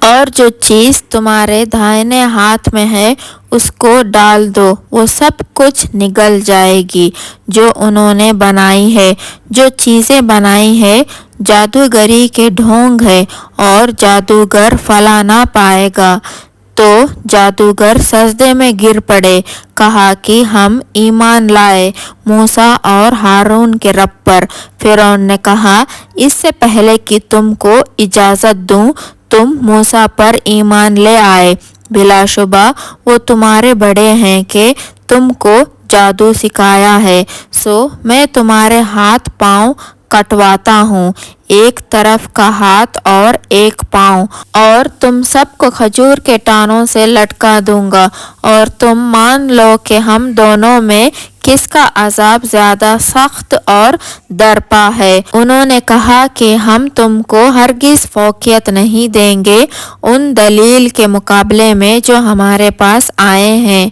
اور جو چیز تمہارے دائیں ہاتھ میں ہے اس کو ڈال دو، وہ سب کچھ نگل جائے گی جو انہوں نے بنائی ہے۔ جو چیزیں بنائی ہے جادوگری کے ڈھونگ ہے اور جادوگر فلا نہ پائے گا۔ تو جادوگر سجدے میں گر پڑے، کہا کہ ہم ایمان لائے موسیٰ اور ہارون کے رب پر۔ فرعون نے کہا، اس سے پہلے کہ تم کو اجازت دوں تم موسیٰ پر ایمان لے آئے، بلا شبہ وہ تمہارے بڑے ہیں کہ تم کو جادو سکھایا ہے، سو میں تمہارے ہاتھ پاؤں کٹواتا ہوں، ایک طرف کا ہاتھ اور ایک پاؤں، اور تم سب کو کھجور کے ٹانوں سے لٹکا دوں گا، اور تم مان لو کہ ہم دونوں میں کس کا عذاب زیادہ سخت اور درپا ہے۔ انہوں نے کہا کہ ہم تم کو ہرگز فوقیت نہیں دیں گے ان دلیل کے مقابلے میں جو ہمارے پاس آئے ہیں،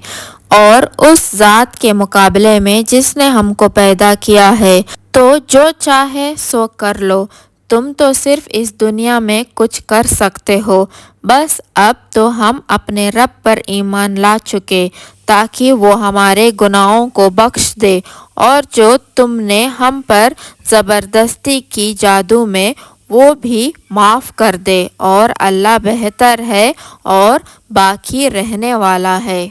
اور اس ذات کے مقابلے میں جس نے ہم کو پیدا کیا ہے، تو جو چاہے سو کر لو، تم تو صرف اس دنیا میں کچھ کر سکتے ہو۔ بس اب تو ہم اپنے رب پر ایمان لا چکے تاکہ وہ ہمارے گناہوں کو بخش دے، اور جو تم نے ہم پر زبردستی کی جادو میں وہ بھی معاف کر دے، اور اللہ بہتر ہے اور باقی رہنے والا ہے۔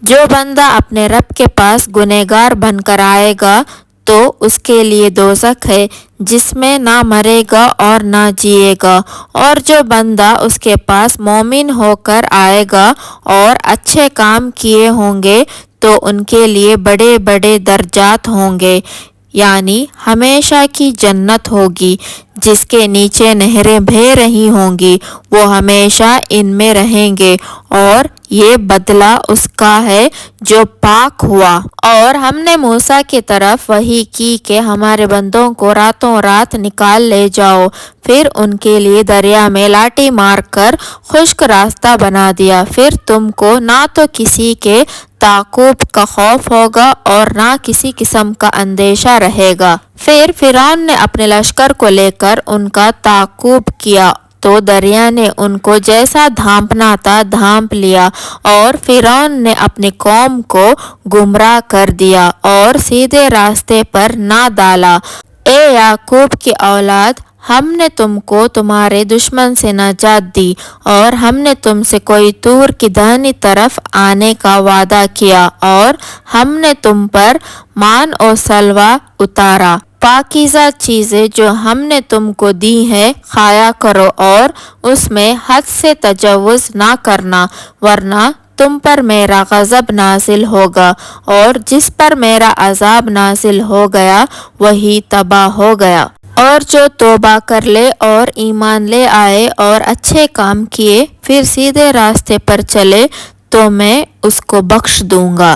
جو بندہ اپنے رب کے پاس گنہگار بن کر آئے گا تو اس کے لیے دوزخ ہے جس میں نہ مرے گا اور نہ جیے گا، اور جو بندہ اس کے پاس مومن ہو کر آئے گا اور اچھے کام کیے ہوں گے تو ان کے لیے بڑے بڑے درجات ہوں گے، یعنی ہمیشہ کی جنت ہوگی جس کے نیچے نہریں بہہ رہی ہوں گی، وہ ہمیشہ ان میں رہیں گے، اور یہ بدلہ اس کا ہے جو پاک ہوا۔ اور ہم نے موسیٰ کی طرف وحی کی کہ ہمارے بندوں کو راتوں رات نکال لے جاؤ، پھر ان کے لیے دریا میں لاٹھی مار کر خشک راستہ بنا دیا، پھر تم کو نہ تو کسی کے تعقب کا خوف ہوگا اور نہ کسی قسم کا اندیشہ رہے گا۔ پھر فرعون نے اپنے لشکر کو لے کر ان کا تعقب کیا تو دریا نے ان کو جیسا ڈھانپنا تھا ڈھانپ لیا، اور فرعون نے اپنی قوم کو گمراہ کر دیا اور سیدھے راستے پر نہ ڈالا۔ اے یعقوب کی اولاد، ہم نے تم کو تمہارے دشمن سے نجات دی، اور ہم نے تم سے کوئی طور کی دائنی طرف آنے کا وعدہ کیا، اور ہم نے تم پر مان و سلوہ اتارا۔ پاکیزہ چیزیں جو ہم نے تم کو دی ہیں کھایا کرو، اور اس میں حد سے تجاوز نہ کرنا، ورنہ تم پر میرا غضب نازل ہوگا، اور جس پر میرا عذاب نازل ہو گیا وہی تباہ ہو گیا۔ اور جو توبہ کر لے اور ایمان لے آئے اور اچھے کام کیے پھر سیدھے راستے پر چلے تو میں اس کو بخش دوں گا۔